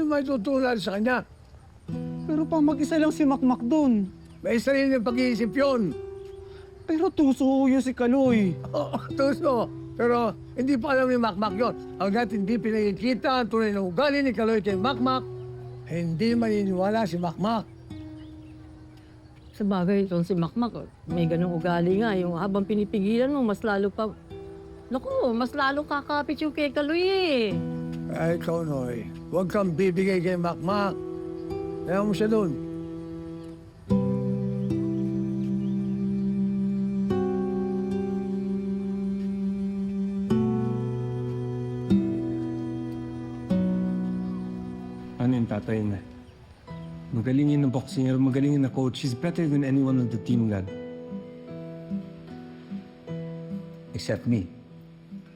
may tutulad sa kanya. Pero pa mag-isa lang si Makmak doon. May sarili ng pag-iisip yun. Pero tuso yun si Kaloy. Oo, tuso. Pero hindi pa alam ni Makmak yun. Hanggat hindi pinakikita ang tunay na ugali ni Kaloy kay Makmak, hindi maniniwala si Makmak. Sa bagay, itong si Makmak, may ganong ugali nga. Yung habang pinipigilan mo, mas lalo pa... Naku, mas lalo kakapit yung kay Kaloy eh. Ay, ikaw, Noy. Huwag kang bibigay kay Makmak. Kaya mo siya doon. Ano yung tatay na? Magaling yun na boxing, magaling yun na coach. He's better than anyone on the team, lad. Except me.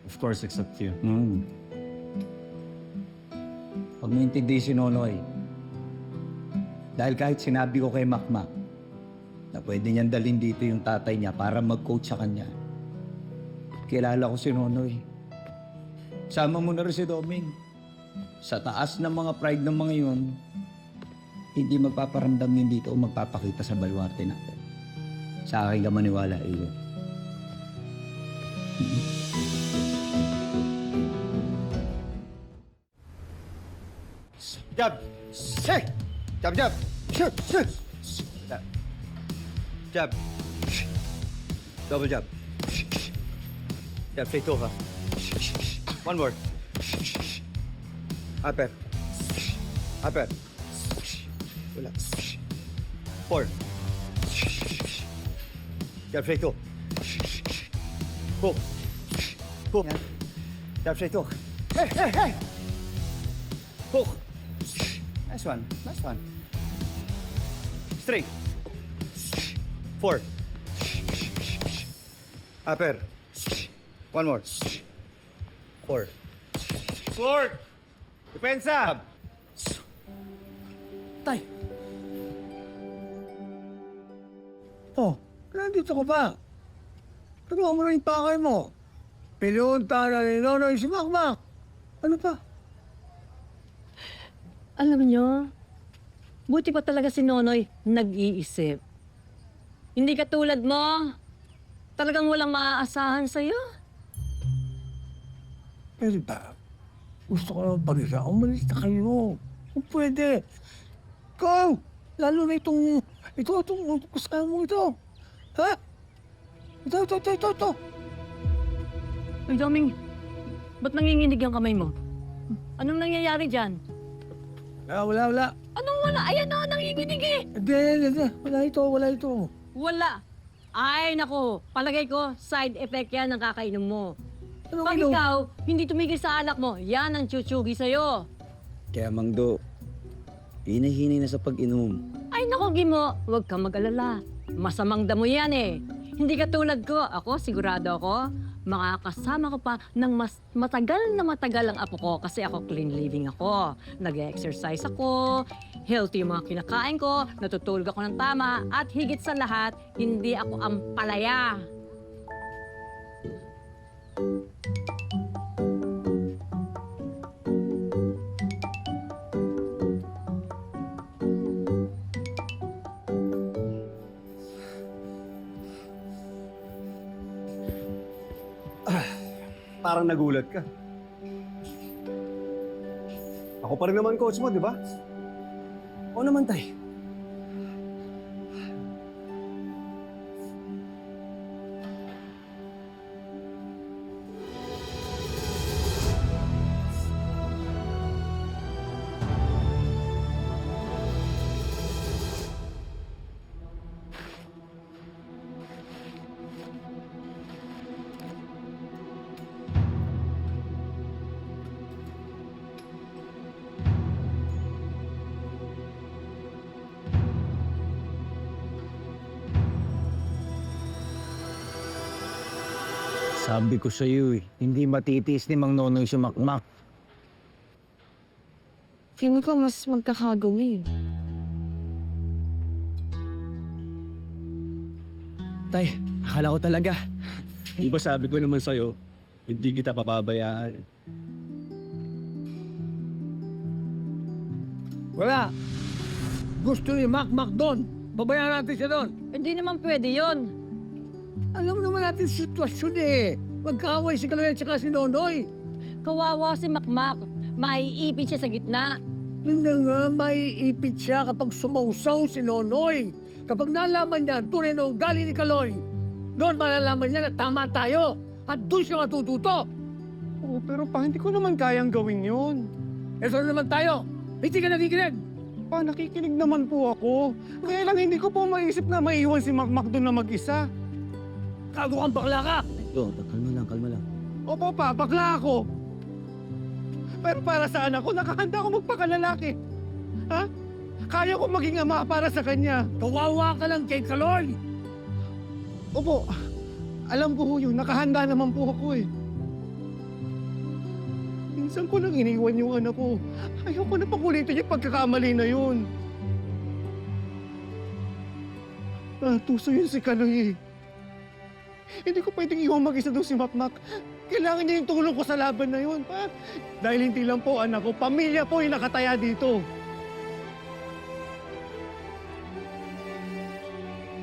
Of course, except you. Huwag mo intindi si Nonoy. Dahil kahit sinabi ko kay Makmak na pwede niyan dalhin dito yung tatay niya para mag-coach sa kanya, kilala ko si Nonoy. Sama mo na rin si Doming. Sa taas ng mga pride ng mga yun, hindi magpaparamdam yun dito o magpapakita sa baluarte natin. Sa akin ka maniwala, iyo. Jab! Hey! Jab, jab! Shoot! Shoot! Jab. Jab. Double jab. Jab, straight hook, ha? One more. Upper. Upper. Relax. 4. Jab, straight hook. Hook. Hook. Jab, straight hook. Hey, hey, hey! Hook. Nice one. Nice one. Straight. 4. Upper. One more. 4. Sword! Depensa! Tay! Oh, nandito ko pa. Turuan mo na yung pakay mo. Pinunta na ni Nonoy si Makmak. Ano pa? Alam nyo, buti pa talaga si Nonoy nag-iisip. Hindi katulad mo, talagang walang maaasahan sa'yo. Pero ba, gusto ko naman pag-isa. Umalis na kayo. Kung pwede. Go! Lalo na itong kasama mo ito. Ha? Ito. Ay, Doming, ba't nanginginig ang kamay mo? Anong nangyayari dyan? Wala. Anong wala? Ayan na, nanginginig eh! Hindi. Wala ito. Wala. Ay, naku. Palagay ko, side effect yan ng kakainom mo. Ano Pag ikaw, hindi tumigil sa alak mo, yan ang chuchugi sa'yo. Kaya Mangdo, hinahinay na sa pag-inom. Ay, naku, Gimo. Huwag kang mag-alala. Masamang damo yan eh. Hindi katulad ko. Ako, sigurado ako, makakasama ko pa ng mas matagal ang apo ko kasi ako clean living ako. Nag-exercise ako, healthy yung mga kinakain ko, natutulog ako ng tama, at higit sa lahat, hindi ako ampalaya. Parang nagulat ka. Ako pa rin naman coach mo, di ba? Oo naman, tay. Sabi ko sa iyo hindi matitiis ni Mang Nonoy si Makmak. Feeling ko mas magkakagawin. Tay, akala ko talaga. Di ba sabi ko naman sa'yo, hindi kita papabayaan. Wala. Gusto ni Makmak doon. Babayaan natin siya doon. Hindi naman pwede yon. Alam naman natin sitwasyon eh. Magkaaway si Kaloy at saka si Nonoy. Kawawa si Makmak. Maiipit siya sa gitna. Hindi nga, maiipit siya kapag sumausaw si Nonoy. Kapag nalaman niya ang tunay na ugali ni Kaloy, doon malalaman niya na tama tayo. At doon siya matututo. Oo, pero pa, hindi ko naman kayang gawin yun. Ito na naman tayo. Hindi ka nakikinig. Pa, nakikinig naman po ako. Kaya lang hindi ko po maisip na maiwan si Makmak doon na mag-isa. Kago kang bakla ka. Kalma lang. Opo pa, bakla ako. Pero para sa anak ko, nakahanda ako magpakalalaki. Ha? Kaya ko maging ama para sa kanya. Kawawa ka lang kay Kaloy. Opo, alam ko ho yun. Nakahanda naman po ako eh. Minsan ko lang iniwan yung anak ko. Ayaw ko na pakulitin yung pagkakamali na yun. Tuso yun si Kaloy eh. Hindi ko pwedeng iwan mag-isa doon si Makmak. Kailangan niya yung tulong ko sa laban na yun, pa. Dahil hindi lang po anak ko, pamilya po yung nakataya dito.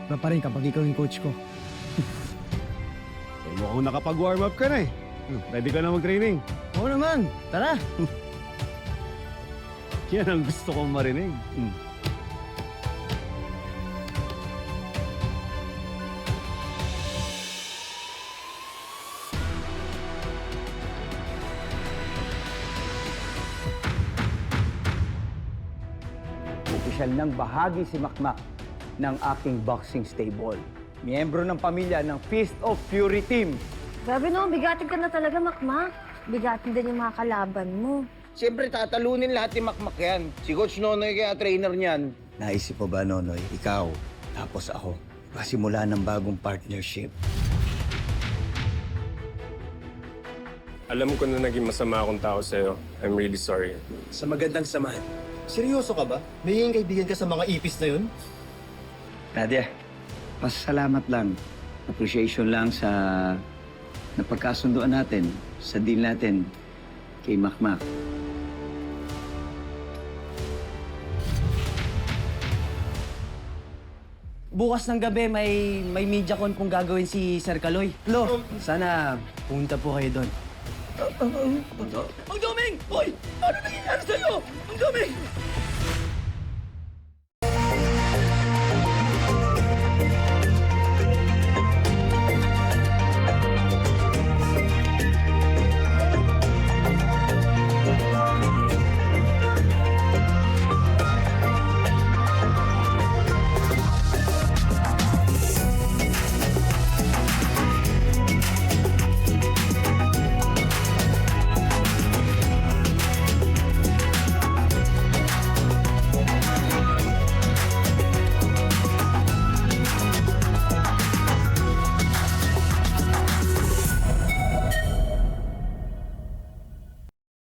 Ba pa rin kapag ikaw yung coach ko. Eh, mukhang nakapag-warm up ka na eh. Ready ka na mag-training. Oo naman, tara. Yan ang gusto kong marinig. Opisyal ng bahagi si Makmak ng aking boxing stable. Miyembro ng pamilya ng Fist of Fury Team. Grabe no, bigatin ka na talaga, Makmak. Bigatin din yung mga kalaban mo. Siyempre, tatalunin lahat ni Makmak yan. Si Coach Nonoy kaya trainer niyan. Naisip mo ba, Nonoy? Ikaw, tapos ako. Pasimula ng bagong partnership. Alam ko na naging masama akong tao sa'yo. I'm really sorry. Sa magandang samahan. Seryoso ka ba? May kaibigan ka sa mga ipis na yun? Nadia, pasalamat lang. Appreciation lang sa napagkasunduan natin, sa deal natin kay Makmak. Bukas ng gabi may media con pong gagawin si Sir Kaloy. Lo, sana pumunta po kayo doon. Ang daming! Hoy! Ano nangyayari sa'yo? Ang daming!